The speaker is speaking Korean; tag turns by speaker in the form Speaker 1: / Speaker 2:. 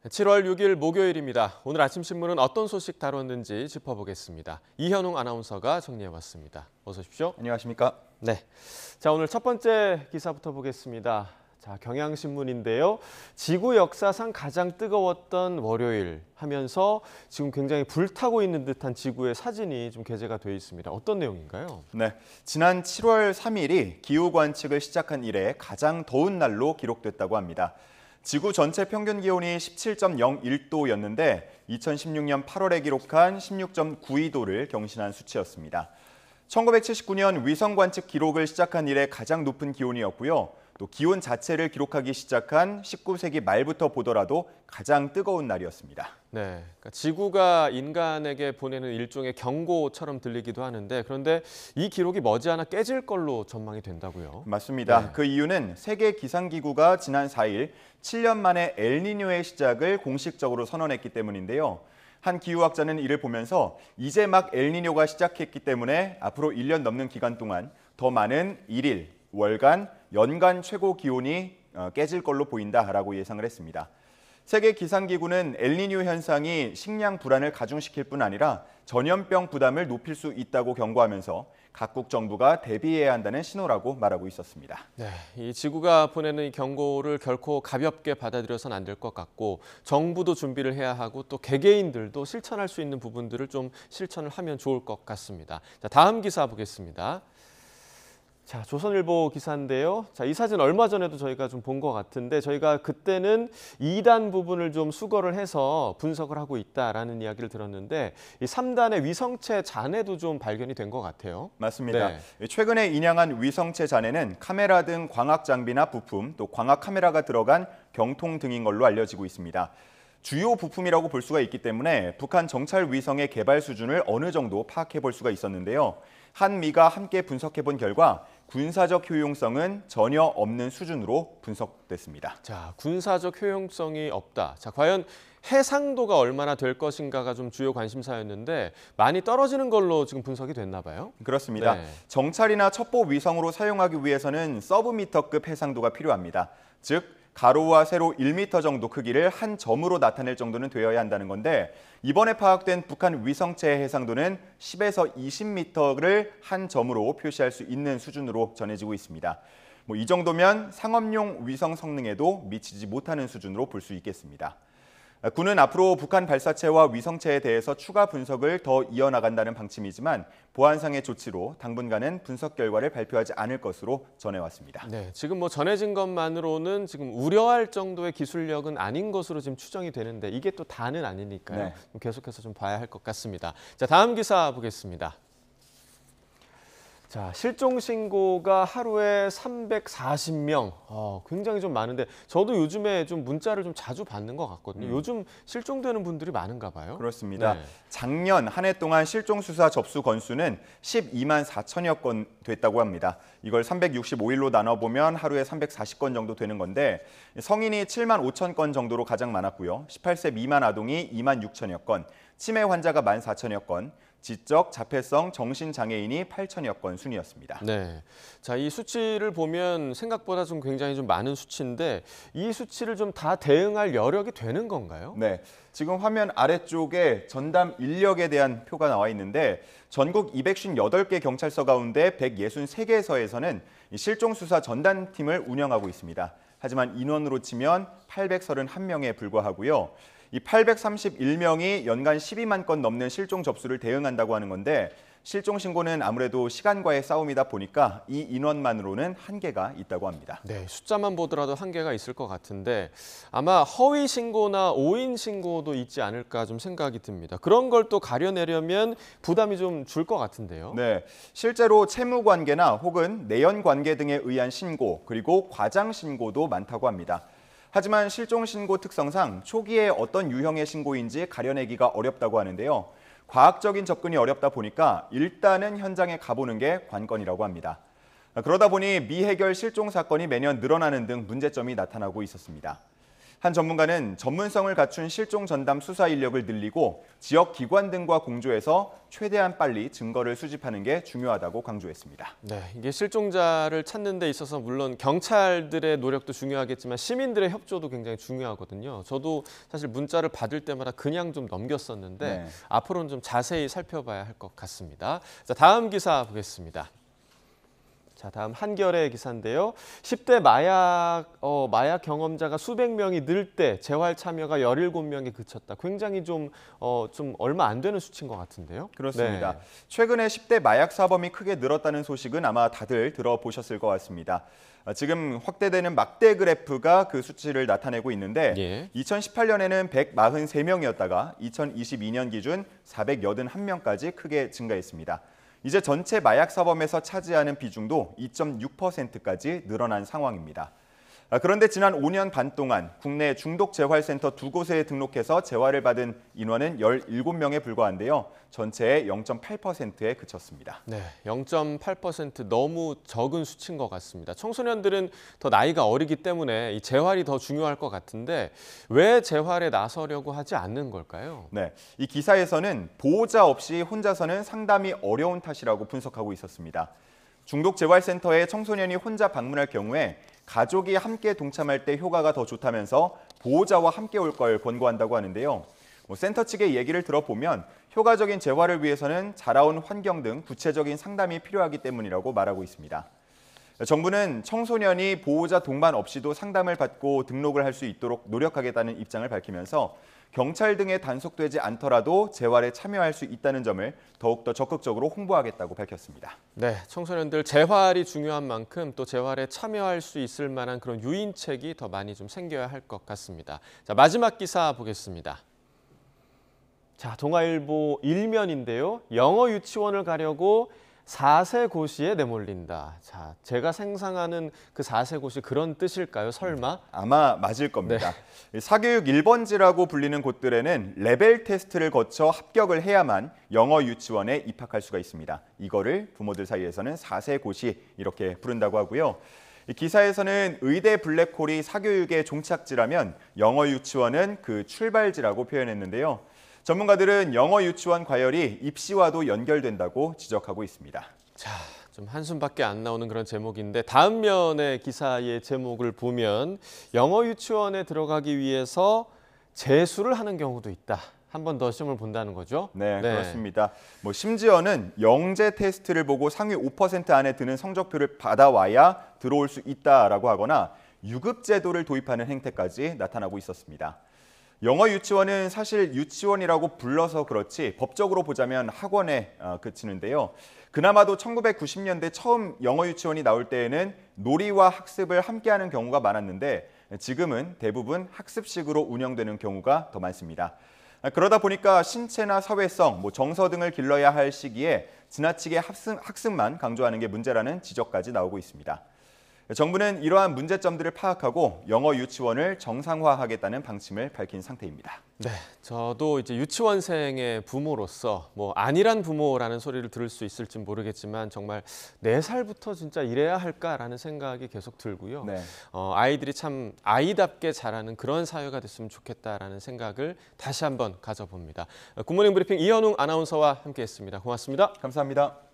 Speaker 1: 7월 6일 목요일입니다. 오늘 아침 신문은 어떤 소식 다뤘는지 짚어보겠습니다. 이현웅 아나운서가 정리해왔습니다. 어서 오십시오.
Speaker 2: 안녕하십니까?
Speaker 1: 네. 자, 오늘 첫 번째 기사부터 보겠습니다. 자, 경향신문인데요. 지구 역사상 가장 뜨거웠던 월요일 하면서 지금 굉장히 불타고 있는 듯한 지구의 사진이 좀 게재가 되어 있습니다. 어떤 내용인가요?
Speaker 2: 네, 지난 7월 3일이 기후 관측을 시작한 이래 가장 더운 날로 기록됐다고 합니다. 지구 전체 평균 기온이 17.01도였는데 2016년 8월에 기록한 16.92도를 경신한 수치였습니다. 1979년 위성 관측 기록을 시작한 이래 가장 높은 기온이었고요. 또 기온 자체를 기록하기 시작한 19세기 말부터 보더라도 가장 뜨거운 날이었습니다.
Speaker 1: 네, 그러니까 지구가 인간에게 보내는 일종의 경고처럼 들리기도 하는데 그런데 이 기록이 머지않아 깨질 걸로 전망이 된다고요?
Speaker 2: 맞습니다.
Speaker 1: 네.
Speaker 2: 그 이유는 세계기상기구가 지난 4일 7년 만에 엘니뇨의 시작을 공식적으로 선언했기 때문인데요. 한 기후학자는 이를 보면서 이제 막 엘니뇨가 시작했기 때문에 앞으로 1년 넘는 기간 동안 더 많은 일일, 월간, 연간 최고 기온이 깨질 걸로 보인다라고 예상을 했습니다. 세계기상기구는 엘니뇨 현상이 식량 불안을 가중시킬 뿐 아니라 전염병 부담을 높일 수 있다고 경고하면서 각국 정부가 대비해야 한다는 신호라고 말하고 있었습니다.
Speaker 1: 네, 이 지구가 보내는 이 경고를 결코 가볍게 받아들여서는 안 될 것 같고 정부도 준비를 해야 하고 또 개개인들도 실천할 수 있는 부분들을 좀 실천을 하면 좋을 것 같습니다. 자, 다음 기사 보겠습니다. 자, 조선일보 기사인데요. 자, 이 사진 얼마 전에도 저희가 좀 본 것 같은데 저희가 그때는 2단 부분을 좀 수거를 해서 분석을 하고 있다라는 이야기를 들었는데 이 3단의 위성체 잔해도 좀 발견이 된 것 같아요.
Speaker 2: 맞습니다.
Speaker 1: 네.
Speaker 2: 최근에 인양한 위성체 잔해는 카메라 등 광학 장비나 부품, 또 광학 카메라가 들어간 경통 등인 걸로 알려지고 있습니다. 주요 부품이라고 볼 수가 있기 때문에 북한 정찰 위성의 개발 수준을 어느 정도 파악해 볼 수가 있었는데요. 한미가 함께 분석해 본 결과 군사적 효용성은 전혀 없는 수준으로 분석됐습니다.
Speaker 1: 자, 군사적 효용성이 없다. 자, 과연 해상도가 얼마나 될 것인가가 좀 주요 관심사였는데 많이 떨어지는 걸로 지금 분석이 됐나 봐요.
Speaker 2: 그렇습니다.
Speaker 1: 네.
Speaker 2: 정찰이나 첩보 위성으로 사용하기 위해서는 서브미터급 해상도가 필요합니다. 즉 가로와 세로 1m 정도 크기를 한 점으로 나타낼 정도는 되어야 한다는 건데 이번에 파악된 북한 위성체의 해상도는 10에서 20m를 한 점으로 표시할 수 있는 수준으로 전해지고 있습니다. 이 정도면 상업용 위성 성능에도 미치지 못하는 수준으로 볼 수 있겠습니다. 군은 앞으로 북한 발사체와 위성체에 대해서 추가 분석을 더 이어나간다는 방침이지만 보안상의 조치로 당분간은 분석 결과를 발표하지 않을 것으로 전해왔습니다.
Speaker 1: 네, 지금 뭐 전해진 것만으로는 지금 우려할 정도의 기술력은 아닌 것으로 지금 추정이 되는데 이게 또 다는 아니니까요.
Speaker 2: 네.
Speaker 1: 계속해서 좀 봐야 할 것 같습니다. 자, 다음 기사 보겠습니다. 자, 실종 신고가 하루에 340명. 굉장히 좀 많은데 저도 요즘에 좀 문자를 좀 자주 받는 것 같거든요. 요즘 실종되는 분들이 많은가 봐요.
Speaker 2: 그렇습니다.
Speaker 1: 네.
Speaker 2: 작년 한 해 동안 실종 수사 접수 건수는 12만 4천여 건 됐다고 합니다. 이걸 365일로 나눠보면 하루에 340건 정도 되는 건데 성인이 7만 5천 건 정도로 가장 많았고요. 18세 미만 아동이 2만 6천여 건, 치매 환자가 1만 4천여 건, 지적, 자폐성, 정신장애인이 8천여 건 순이었습니다.
Speaker 1: 네, 자, 이 수치를 보면 생각보다 좀 굉장히 좀 많은 수치인데 이 수치를 좀 다 대응할 여력이 되는 건가요?
Speaker 2: 네, 지금 화면 아래쪽에 전담 인력에 대한 표가 나와 있는데 전국 258개 경찰서 가운데 163개서에서는 실종 수사 전담팀을 운영하고 있습니다. 하지만 인원으로 치면 831명에 불과하고요. 이 831명이 연간 12만 건 넘는 실종 접수를 대응한다고 하는 건데 실종 신고는 아무래도 시간과의 싸움이다 보니까 이 인원만으로는 한계가 있다고 합니다.
Speaker 1: 네, 숫자만 보더라도 한계가 있을 것 같은데 아마 허위 신고나 오인 신고도 있지 않을까 좀 생각이 듭니다. 그런 걸 또 가려내려면 부담이 좀 줄 것 같은데요.
Speaker 2: 네, 실제로 채무 관계나 혹은 내연 관계 등에 의한 신고 그리고 과장 신고도 많다고 합니다. 하지만 실종 신고 특성상 초기에 어떤 유형의 신고인지 가려내기가 어렵다고 하는데요. 과학적인 접근이 어렵다 보니까 일단은 현장에 가보는 게 관건이라고 합니다. 그러다 보니 미해결 실종 사건이 매년 늘어나는 등 문제점이 나타나고 있었습니다. 한 전문가는 전문성을 갖춘 실종 전담 수사 인력을 늘리고 지역 기관 등과 공조해서 최대한 빨리 증거를 수집하는 게 중요하다고 강조했습니다.
Speaker 1: 네, 이게 실종자를 찾는 데 있어서 물론 경찰들의 노력도 중요하겠지만 시민들의 협조도 굉장히 중요하거든요. 저도 사실 문자를 받을 때마다 그냥 좀 넘겼었는데
Speaker 2: 네.
Speaker 1: 앞으로는 좀 자세히 살펴봐야 할 것 같습니다. 자, 다음 기사 보겠습니다. 자, 다음 한겨레 기사인데요. 10대 마약 경험자가 수백 명이 늘 때 재활 참여가 17명에 그쳤다. 굉장히 좀 얼마 안 되는 수치인 것 같은데요.
Speaker 2: 그렇습니다.
Speaker 1: 네.
Speaker 2: 최근에 10대 마약 사범이 크게 늘었다는 소식은 아마 다들 들어보셨을 것 같습니다. 지금 확대되는 막대 그래프가 그 수치를 나타내고 있는데
Speaker 1: 예.
Speaker 2: 2018년에는 143명이었다가 2022년 기준 481명까지 크게 증가했습니다. 이제 전체 마약 사범에서 차지하는 비중도 2.6%까지 늘어난 상황입니다. 그런데 지난 5년 반 동안 국내 중독재활센터 2곳에 등록해서 재활을 받은 인원은 17명에 불과한데요. 전체의 0.8%에 그쳤습니다.
Speaker 1: 네, 0.8% 너무 적은 수치인 것 같습니다. 청소년들은 더 나이가 어리기 때문에 이 재활이 더 중요할 것 같은데 왜 재활에 나서려고 하지 않는 걸까요?
Speaker 2: 네, 이 기사에서는 보호자 없이 혼자서는 상담이 어려운 탓이라고 분석하고 있었습니다. 중독재활센터에 청소년이 혼자 방문할 경우에 가족이 함께 동참할 때 효과가 더 좋다면서 보호자와 함께 올 걸 권고한다고 하는데요. 센터 측의 얘기를 들어보면 효과적인 재활을 위해서는 자라온 환경 등 구체적인 상담이 필요하기 때문이라고 말하고 있습니다. 정부는 청소년이 보호자 동반 없이도 상담을 받고 등록을 할 수 있도록 노력하겠다는 입장을 밝히면서 경찰 등에 단속되지 않더라도 재활에 참여할 수 있다는 점을 더욱더 적극적으로 홍보하겠다고 밝혔습니다.
Speaker 1: 네, 청소년들 재활이 중요한 만큼 또 재활에 참여할 수 있을 만한 그런 유인책이 더 많이 좀 생겨야 할 것 같습니다. 자, 마지막 기사 보겠습니다. 자, 동아일보 1면인데요. 영어 유치원을 가려고 4세 고시에 내몰린다. 자, 제가 상상하는 그 4세 고시 그런 뜻일까요? 설마?
Speaker 2: 아마 맞을 겁니다. 사교육 1번지라고 불리는 곳들에는 레벨 테스트를 거쳐 합격을 해야만 영어 유치원에 입학할 수가 있습니다. 이거를 부모들 사이에서는 4세 고시 이렇게 부른다고 하고요. 이 기사에서는 의대 블랙홀이 사교육의 종착지라면 영어 유치원은 그 출발지라고 표현했는데요. 전문가들은 영어 유치원 과열이 입시와도 연결된다고 지적하고 있습니다.
Speaker 1: 자, 좀 한숨밖에 안 나오는 그런 제목인데 다음 면의 기사의 제목을 보면 영어 유치원에 들어가기 위해서 재수를 하는 경우도 있다. 한 번 더 시험을 본다는 거죠?
Speaker 2: 네, 그렇습니다. 심지어는 영재 테스트를 보고 상위 5% 안에 드는 성적표를 받아와야 들어올 수 있다라고 하거나 유급 제도를 도입하는 행태까지 나타나고 있었습니다. 영어 유치원은 사실 유치원이라고 불러서 그렇지 법적으로 보자면 학원에 그치는데요. 그나마도 1990년대 처음 영어 유치원이 나올 때에는 놀이와 학습을 함께하는 경우가 많았는데 지금은 대부분 학습식으로 운영되는 경우가 더 많습니다. 그러다 보니까 신체나 사회성, 정서 등을 길러야 할 시기에 지나치게 학습만 강조하는 게 문제라는 지적까지 나오고 있습니다. 정부는 이러한 문제점들을 파악하고 영어 유치원을 정상화하겠다는 방침을 밝힌 상태입니다.
Speaker 1: 네, 저도 이제 유치원생의 부모로서 아니란 부모라는 소리를 들을 수 있을지 모르겠지만 정말 4살부터 진짜 이래야 할까라는 생각이 계속 들고요.
Speaker 2: 네.
Speaker 1: 아이들이 참 아이답게 자라는 그런 사회가 됐으면 좋겠다라는 생각을 다시 한번 가져봅니다. 굿모닝 브리핑 이현웅 아나운서와 함께했습니다. 고맙습니다.
Speaker 2: 감사합니다.